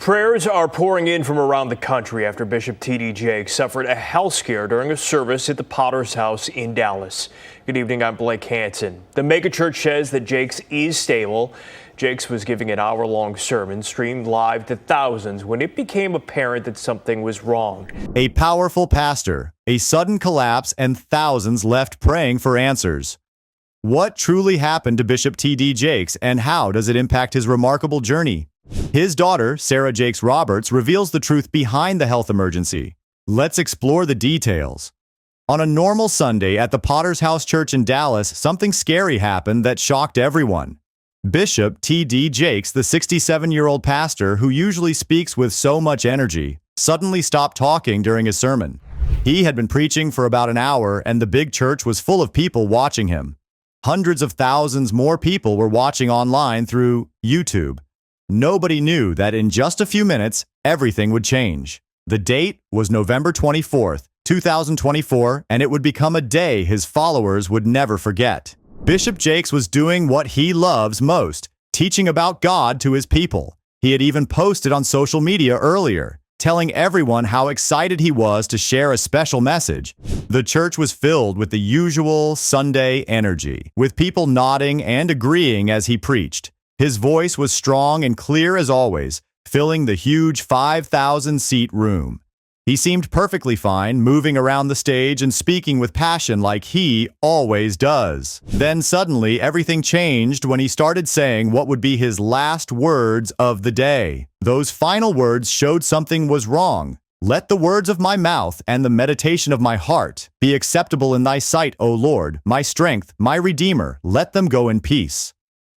Prayers are pouring in from around the country after Bishop T.D. Jakes suffered a health scare during a service at the Potter's House in Dallas. Good evening, I'm Blake Hansen. The megachurch says that Jakes is stable. Jakes was giving an hour-long sermon streamed live to thousands when it became apparent that something was wrong. A powerful pastor, a sudden collapse, and thousands left praying for answers. What truly happened to Bishop T.D. Jakes, and how does it impact his remarkable journey? His daughter, Sarah Jakes Roberts, reveals the truth behind the health emergency. Let's explore the details. On a normal Sunday at the Potter's House Church in Dallas, something scary happened that shocked everyone. Bishop T.D. Jakes, the 67-year-old pastor who usually speaks with so much energy, suddenly stopped talking during his sermon. He had been preaching for about an hour, and the big church was full of people watching him. Hundreds of thousands more people were watching online through YouTube. Nobody knew that in just a few minutes, everything would change. The date was November 24th, 2024, and it would become a day his followers would never forget. Bishop Jakes was doing what he loves most, teaching about God to his people. He had even posted on social media earlier, telling everyone how excited he was to share a special message. The church was filled with the usual Sunday energy, with people nodding and agreeing as he preached. His voice was strong and clear as always, filling the huge 5,000-seat room. He seemed perfectly fine, moving around the stage and speaking with passion like he always does. Then suddenly, everything changed when he started saying what would be his last words of the day. Those final words showed something was wrong. "Let the words of my mouth and the meditation of my heart be acceptable in thy sight, O Lord, my strength, my Redeemer. Let them go in peace."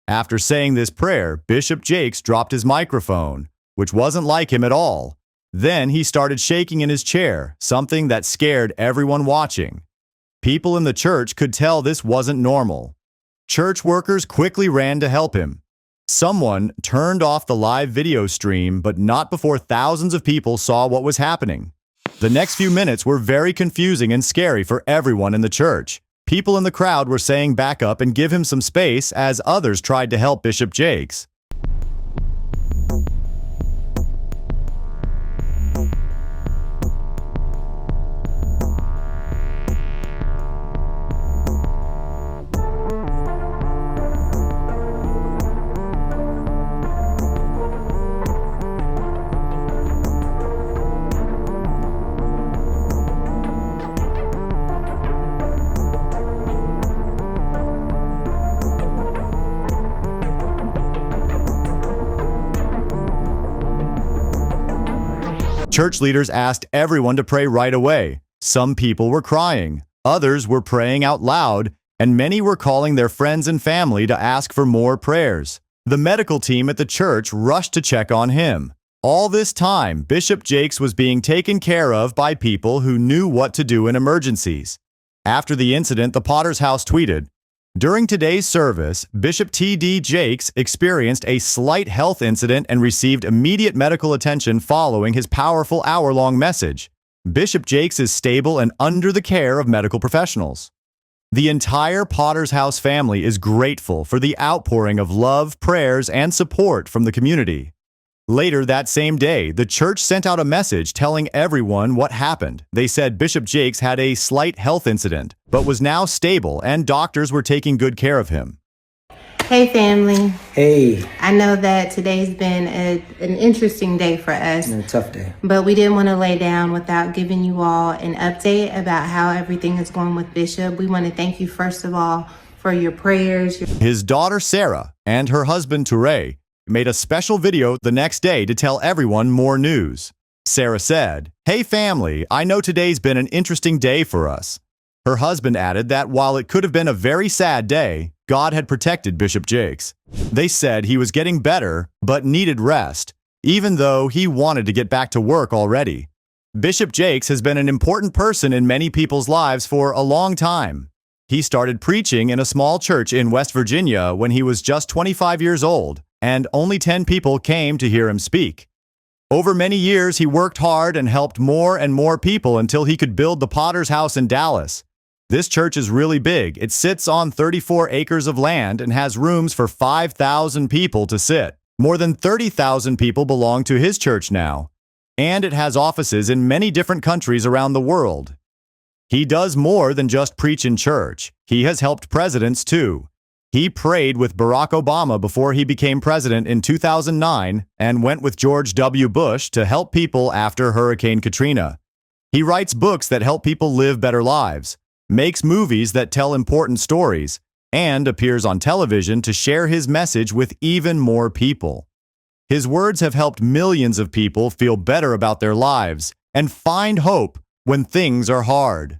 After saying this prayer, Bishop Jakes dropped his microphone, which wasn't like him at all. Then he started shaking in his chair, something that scared everyone watching. People in the church could tell this wasn't normal. Church workers quickly ran to help him. Someone turned off the live video stream, but not before thousands of people saw what was happening. The next few minutes were very confusing and scary for everyone in the church. People in the crowd were saying back up and give him some space as others tried to help Bishop Jakes. Church leaders asked everyone to pray right away. Some people were crying, others were praying out loud, and many were calling their friends and family to ask for more prayers. The medical team at the church rushed to check on him. All this time, Bishop Jakes was being taken care of by people who knew what to do in emergencies. After the incident, the Potter's House tweeted, "During today's service, Bishop T.D. Jakes experienced a slight health incident and received immediate medical attention following his powerful hour-long message. Bishop Jakes is stable and under the care of medical professionals." The entire Potter's House family is grateful for the outpouring of love, prayers, and support from the community. Later that same day, the church sent out a message telling everyone what happened. They said Bishop Jakes had a slight health incident, but was now stable and doctors were taking good care of him. Hey family. Hey. I know that today's been an interesting day for us. A tough day. But we didn't want to lay down without giving you all an update about how everything is going with Bishop. We want to thank you first of all for your prayers. His daughter Sarah and her husband Touré made a special video the next day to tell everyone more news. Sarah said, "Hey family, I know today's been an interesting day for us." Her husband added that while it could have been a very sad day, God had protected Bishop Jakes. They said he was getting better, but needed rest, even though he wanted to get back to work already. Bishop Jakes has been an important person in many people's lives for a long time. He started preaching in a small church in West Virginia when he was just 25 years old, and only 10 people came to hear him speak. Over many years, he worked hard and helped more and more people until he could build the Potter's House in Dallas. This church is really big. It sits on 34 acres of land and has rooms for 5,000 people to sit. More than 30,000 people belong to his church now, and it has offices in many different countries around the world. He does more than just preach in church. He has helped presidents too. He prayed with Barack Obama before he became president in 2009 and went with George W. Bush to help people after Hurricane Katrina. He writes books that help people live better lives, makes movies that tell important stories, and appears on television to share his message with even more people. His words have helped millions of people feel better about their lives and find hope when things are hard.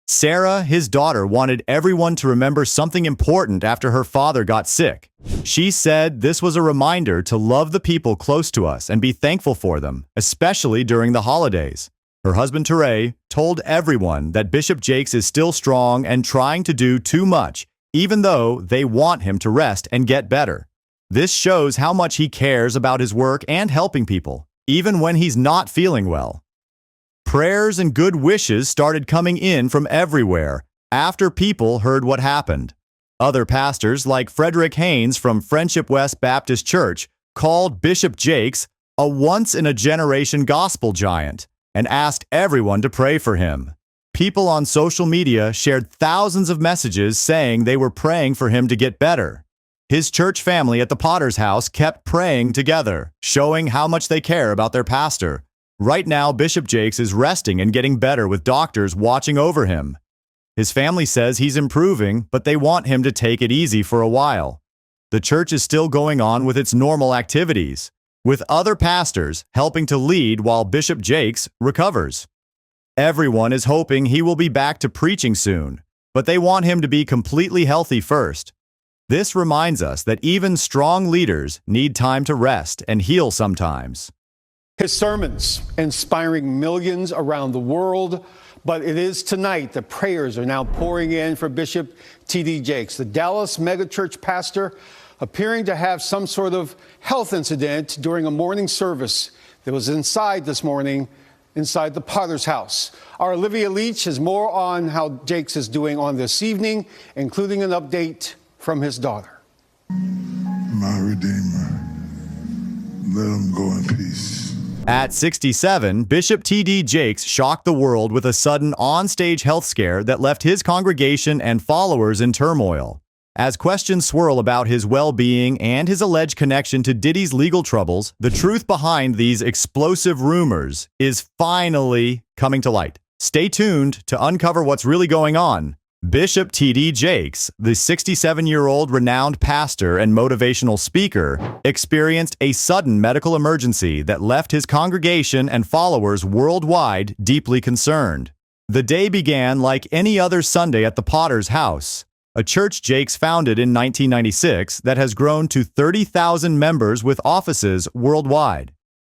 Sarah, his daughter, wanted everyone to remember something important after her father got sick. She said this was a reminder to love the people close to us and be thankful for them, especially during the holidays. Her husband, Teray, told everyone that Bishop Jakes is still strong and trying to do too much, even though they want him to rest and get better. This shows how much he cares about his work and helping people, even when he's not feeling well. Prayers and good wishes started coming in from everywhere after people heard what happened. Other pastors, like Frederick Haynes from Friendship West Baptist Church, called Bishop Jakes a once-in-a-generation gospel giant and asked everyone to pray for him. People on social media shared thousands of messages saying they were praying for him to get better. His church family at the Potter's House kept praying together, showing how much they care about their pastor. Right now, Bishop Jakes is resting and getting better with doctors watching over him. His family says he's improving, but they want him to take it easy for a while. The church is still going on with its normal activities, with other pastors helping to lead while Bishop Jakes recovers. Everyone is hoping he will be back to preaching soon, but they want him to be completely healthy first. This reminds us that even strong leaders need time to rest and heal sometimes. His sermons inspiring millions around the world, but it is tonight that prayers are now pouring in for Bishop T.D. Jakes, the Dallas megachurch pastor, appearing to have some sort of health incident during a morning service that was inside this morning, inside the Potter's House. Our Olivia Leach has more on how Jakes is doing on this evening, including an update from his daughter. My Redeemer, let him go in peace. At 67, Bishop T.D. Jakes shocked the world with a sudden on-stage health scare that left his congregation and followers in turmoil. As questions swirl about his well-being and his alleged connection to Diddy's legal troubles, the truth behind these explosive rumors is finally coming to light. Stay tuned to uncover what's really going on. Bishop T.D. Jakes, the 67-year-old renowned pastor and motivational speaker, experienced a sudden medical emergency that left his congregation and followers worldwide deeply concerned. The day began like any other Sunday at the Potter's House, a church Jakes founded in 1996 that has grown to 30,000 members with offices worldwide.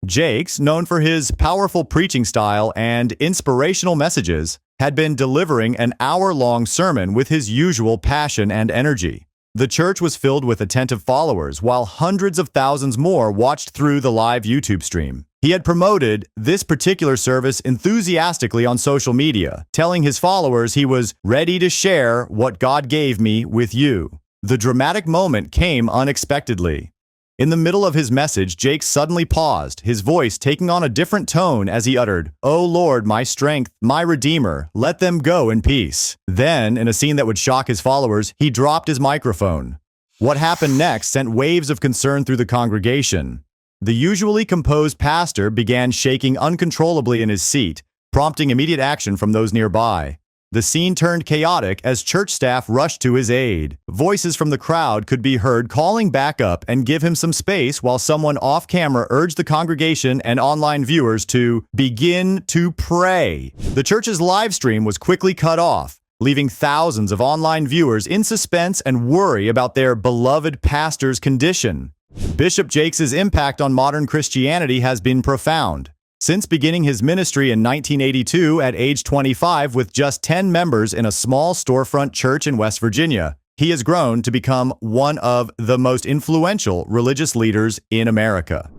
Jakes, known for his powerful preaching style and inspirational messages, had been delivering an hour-long sermon with his usual passion and energy. The church was filled with attentive followers, while hundreds of thousands more watched through the live YouTube stream. He had promoted this particular service enthusiastically on social media, telling his followers he was ready to share what God gave me with you. The dramatic moment came unexpectedly. In the middle of his message, Jakes suddenly paused, his voice taking on a different tone as he uttered, "O Lord, my strength, my Redeemer, let them go in peace." Then, in a scene that would shock his followers, he dropped his microphone. What happened next sent waves of concern through the congregation. The usually composed pastor began shaking uncontrollably in his seat, prompting immediate action from those nearby. The scene turned chaotic as church staff rushed to his aid. Voices from the crowd could be heard calling back up and give him some space while someone off-camera urged the congregation and online viewers to begin to pray. The church's live stream was quickly cut off, leaving thousands of online viewers in suspense and worry about their beloved pastor's condition. Bishop Jakes' impact on modern Christianity has been profound. Since beginning his ministry in 1982 at age 25 with just 10 members in a small storefront church in West Virginia, he has grown to become one of the most influential religious leaders in America.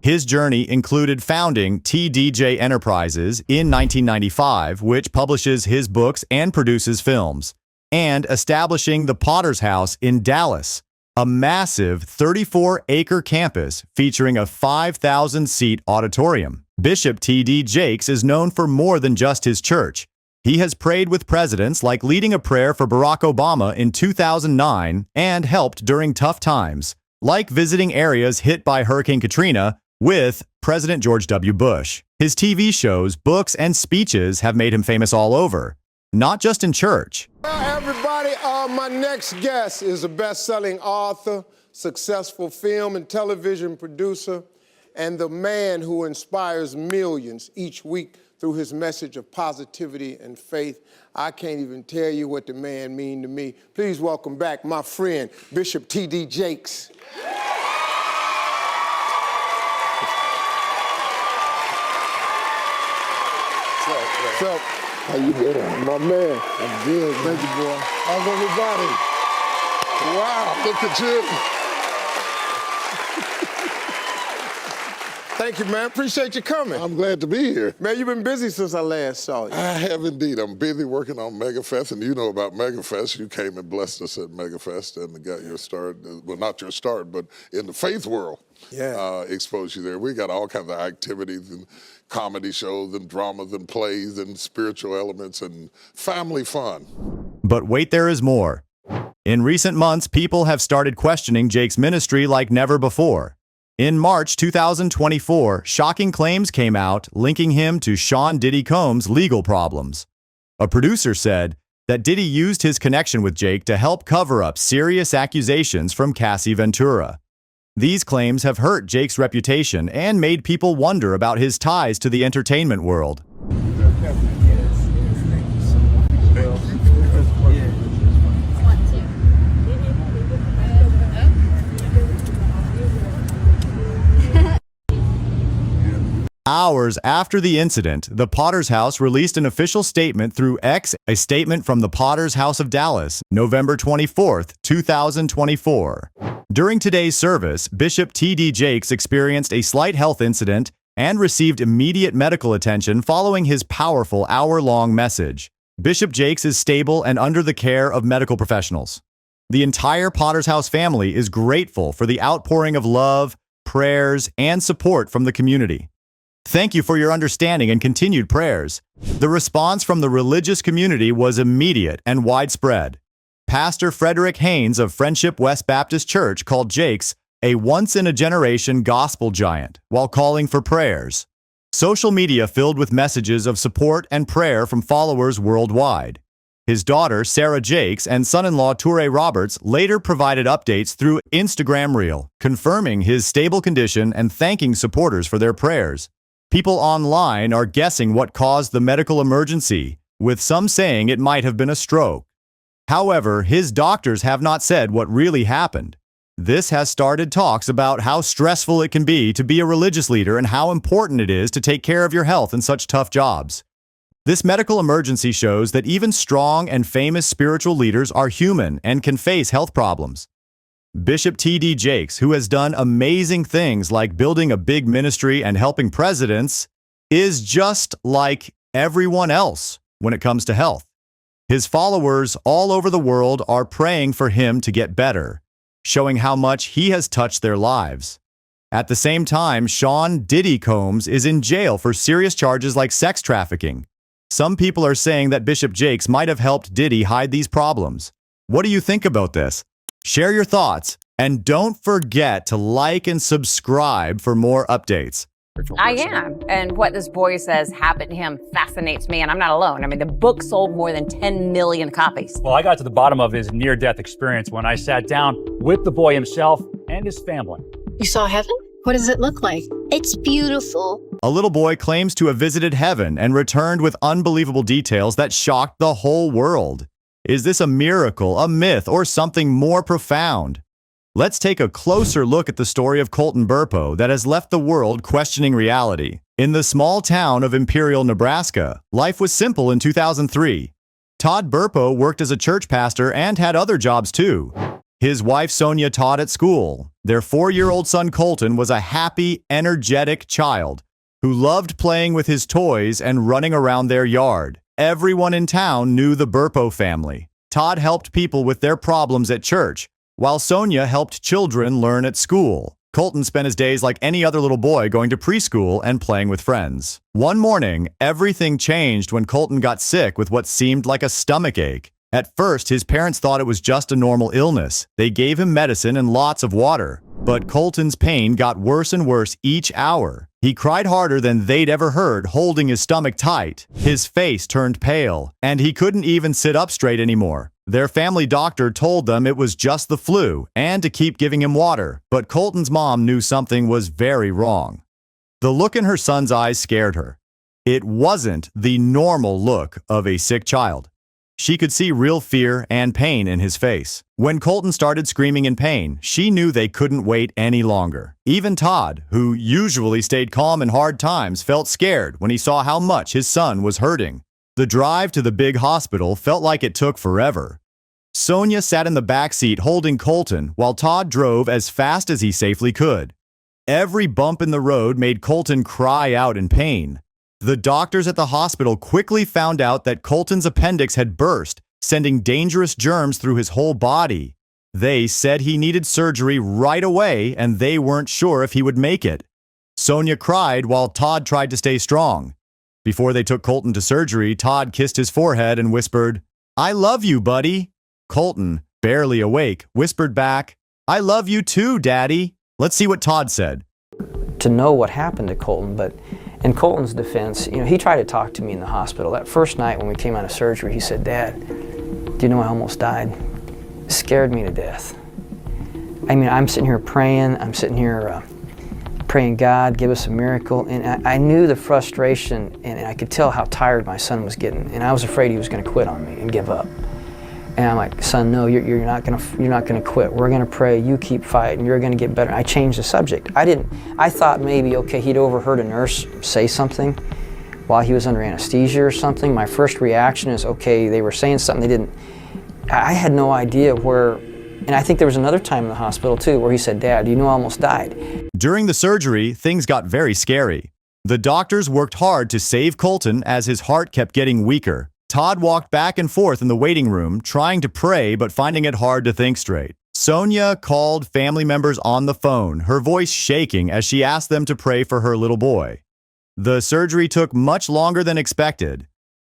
His journey included founding TDJ Enterprises in 1995, which publishes his books and produces films, and establishing the Potter's House in Dallas, a massive 34-acre campus featuring a 5,000-seat auditorium. Bishop T.D. Jakes is known for more than just his church. He has prayed with presidents, like leading a prayer for Barack Obama in 2009, and helped during tough times, like visiting areas hit by Hurricane Katrina with President George W. Bush. His TV shows, books, and speeches have made him famous all over, not just in church. Well, everybody, my next guest is a best-selling author, successful film and television producer, and the man who inspires millions each week through his message of positivity and faith. I can't even tell you what the man means to me. Please welcome back my friend, Bishop T.D. Jakes. What's up? How you doing? My man. I'm good. Thank you, boy. How's everybody? Wow, look at you. Thank you, man. Appreciate you coming. I'm glad to be here. Man, you've been busy since I last saw you. I have indeed. I'm busy working on MegaFest, and you know about MegaFest. You came and blessed us at MegaFest and got your start, well, not your start, but in the faith world. Yeah. Exposed you there. We got all kinds of activities and comedy shows and dramas and plays and spiritual elements and family fun. But wait, there is more. In recent months, people have started questioning Jake's ministry like never before. In March 2024, shocking claims came out linking him to Sean Diddy Combs' legal problems. A producer said that Diddy used his connection with Jake to help cover up serious accusations from Cassie Ventura. These claims have hurt Jake's reputation and made people wonder about his ties to the entertainment world. Hours after the incident, the Potter's House released an official statement through X, a statement from the Potter's House of Dallas, November 24, 2024. During today's service, Bishop T.D. Jakes experienced a slight health incident and received immediate medical attention following his powerful hour-long message. Bishop Jakes is stable and under the care of medical professionals. The entire Potter's House family is grateful for the outpouring of love, prayers, and support from the community. Thank you for your understanding and continued prayers. The response from the religious community was immediate and widespread. Pastor Frederick Haynes of Friendship West Baptist Church called Jakes a once-in-a-generation gospel giant while calling for prayers. Social media filled with messages of support and prayer from followers worldwide. His daughter, Sarah Jakes, and son-in-law, Toure Roberts, later provided updates through Instagram Reel, confirming his stable condition and thanking supporters for their prayers. People online are guessing what caused the medical emergency, with some saying it might have been a stroke. However, his doctors have not said what really happened. This has started talks about how stressful it can be to be a religious leader and how important it is to take care of your health in such tough jobs. This medical emergency shows that even strong and famous spiritual leaders are human and can face health problems. Bishop T.D. Jakes, who has done amazing things like building a big ministry and helping presidents, is just like everyone else when it comes to health. His followers all over the world are praying for him to get better, showing how much he has touched their lives. At the same time, Sean Diddy Combs is in jail for serious charges like sex trafficking. Some people are saying that Bishop Jakes might have helped Diddy hide these problems. What do you think about this? Share your thoughts, and don't forget to like and subscribe for more updates. I am. And what this boy says happened to him fascinates me, and I'm not alone. I mean, the book sold more than 10 million copies. Well, I got to the bottom of his near-death experience when I sat down with the boy himself and his family. You saw heaven? What does it look like? It's beautiful. A little boy claims to have visited heaven and returned with unbelievable details that shocked the whole world. Is this a miracle, a myth, or something more profound? Let's take a closer look at the story of Colton Burpo that has left the world questioning reality. In the small town of Imperial, Nebraska, life was simple in 2003. Todd Burpo worked as a church pastor and had other jobs too. His wife Sonia taught at school. Their 4-year-old son Colton was a happy, energetic child who loved playing with his toys and running around their yard. Everyone in town knew the Burpo family. Todd helped people with their problems at church, while Sonia helped children learn at school. Colton spent his days like any other little boy, going to preschool and playing with friends. One morning, everything changed when Colton got sick with what seemed like a stomach ache. At first, his parents thought it was just a normal illness. They gave him medicine and lots of water. But Colton's pain got worse and worse each hour. He cried harder than they'd ever heard, holding his stomach tight. His face turned pale, and he couldn't even sit up straight anymore. Their family doctor told them it was just the flu and to keep giving him water, but Colton's mom knew something was very wrong. The look in her son's eyes scared her. It wasn't the normal look of a sick child. She could see real fear and pain in his face. When Colton started screaming in pain, she knew they couldn't wait any longer. Even Todd, who usually stayed calm in hard times, felt scared when he saw how much his son was hurting. The drive to the big hospital felt like it took forever. Sonia sat in the back seat holding Colton while Todd drove as fast as he safely could. Every bump in the road made Colton cry out in pain. The doctors at the hospital quickly found out that Colton's appendix had burst, sending dangerous germs through his whole body. They said he needed surgery right away, and they weren't sure if he would make it. Sonia cried while Todd tried to stay strong. Before they took Colton to surgery, Todd kissed his forehead and whispered, "I love you, buddy." Colton, barely awake, whispered back, "I love you too, Daddy." Let's see what Todd said. To know what happened to Colton, but in Colton's defense, he tried to talk to me in the hospital. That first night when we came out of surgery, he said, "Dad, do you know I almost died?" It scared me to death. I mean, I'm sitting here praying, praying, God, give us a miracle. And I knew the frustration, and I could tell how tired my son was getting. And I was afraid he was going to quit on me and give up. And I'm like, "Son, no, you're not gonna quit. We're gonna pray. You keep fighting. You're gonna get better." I changed the subject. I thought maybe, okay, he'd overheard a nurse say something while he was under anesthesia or something. My first reaction is, okay, they were saying something I had no idea where. And I think there was another time in the hospital too where he said, "Dad, you know I almost died." During the surgery, things got very scary. The doctors worked hard to save Colton as his heart kept getting weaker. Todd walked back and forth in the waiting room, trying to pray but finding it hard to think straight. Sonia called family members on the phone, her voice shaking as she asked them to pray for her little boy. The surgery took much longer than expected.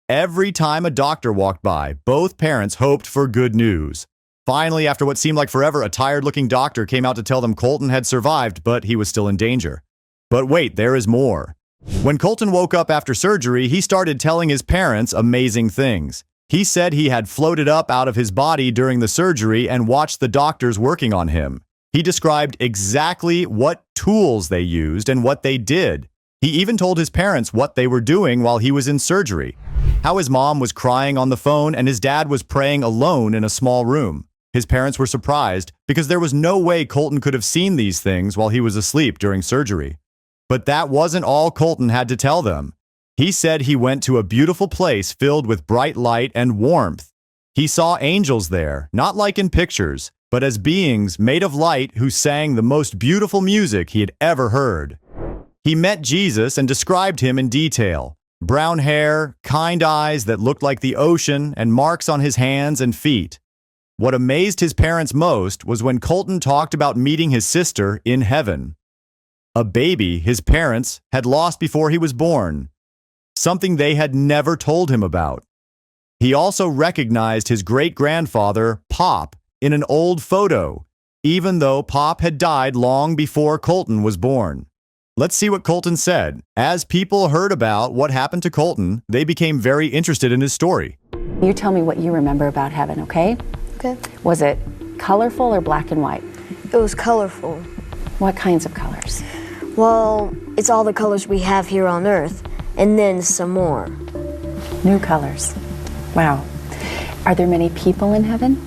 Every time a doctor walked by, both parents hoped for good news. Finally, after what seemed like forever, a tired-looking doctor came out to tell them Colton had survived, but he was still in danger. But wait, there is more. When Colton woke up after surgery, he started telling his parents amazing things. He said he had floated up out of his body during the surgery and watched the doctors working on him. He described exactly what tools they used and what they did. He even told his parents what they were doing while he was in surgery, how his mom was crying on the phone and his dad was praying alone in a small room. His parents were surprised because there was no way Colton could have seen these things while he was asleep during surgery. But that wasn't all Colton had to tell them. He said he went to a beautiful place filled with bright light and warmth. He saw angels there, not like in pictures, but as beings made of light who sang the most beautiful music he had ever heard. He met Jesus and described him in detail. Brown hair, kind eyes that looked like the ocean, and marks on his hands and feet. What amazed his parents most was when Colton talked about meeting his sister in heaven. A baby his parents had lost before he was born, something they had never told him about. He also recognized his great-grandfather, Pop, in an old photo, even though Pop had died long before Colton was born. Let's see what Colton said. As people heard about what happened to Colton, they became very interested in his story. You tell me what you remember about heaven, okay? Okay. Was it colorful or black and white? It was colorful. What kinds of colors? Well, it's all the colors we have here on Earth, and then some more. New colors. Wow. Are there many people in heaven?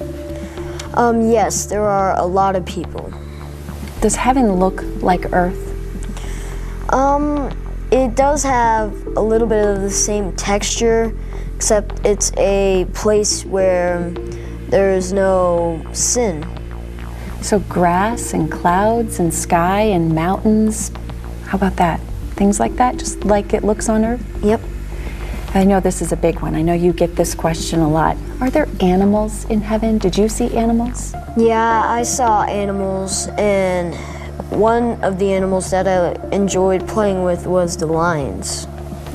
Yes, there are a lot of people. Does heaven look like Earth? It does have a little bit of the same texture, except it's a place where there's no sin. So grass and clouds and sky and mountains, how about that? Things like that, just like it looks on Earth? Yep. I know this is a big one. I know you get this question a lot. Are there animals in heaven? Did you see animals? Yeah, I saw animals, and one of the animals that I enjoyed playing with was the lions.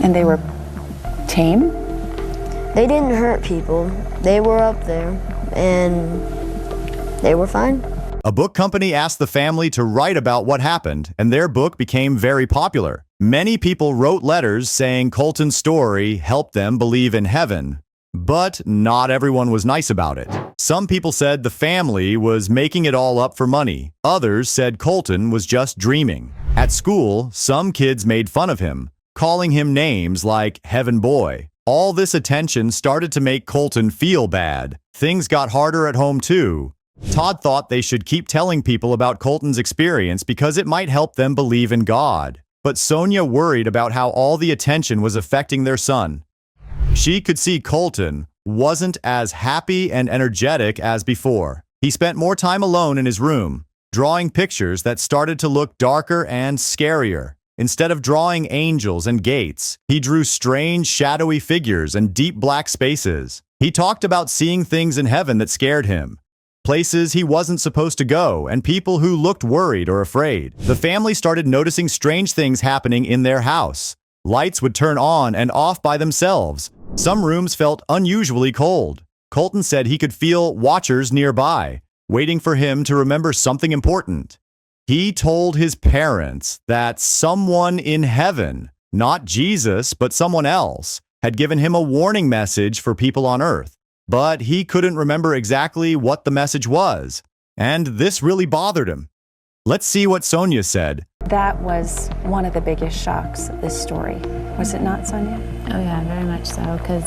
And they were tame? They didn't hurt people. They were up there, and they were fine. A book company asked the family to write about what happened, and their book became very popular. Many people wrote letters saying Colton's story helped them believe in heaven, but not everyone was nice about it. Some people said the family was making it all up for money. Others said Colton was just dreaming. At school, some kids made fun of him, calling him names like Heaven Boy. All this attention started to make Colton feel bad. Things got harder at home too. Todd thought they should keep telling people about Colton's experience because it might help them believe in God. But Sonia worried about how all the attention was affecting their son. She could see Colton wasn't as happy and energetic as before. He spent more time alone in his room, drawing pictures that started to look darker and scarier. Instead of drawing angels and gates, he drew strange, shadowy figures and deep black spaces. He talked about seeing things in heaven that scared him, places he wasn't supposed to go, and people who looked worried or afraid. The family started noticing strange things happening in their house. Lights would turn on and off by themselves. Some rooms felt unusually cold. Colton said he could feel watchers nearby, waiting for him to remember something important. He told his parents that someone in heaven, not Jesus, but someone else, had given him a warning message for people on earth. But he couldn't remember exactly what the message was, and this really bothered him. Let's see what Sonia said. That was one of the biggest shocks of this story. Was it not, Sonia? Oh yeah, very much so, because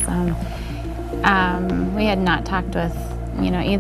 we had not talked with, either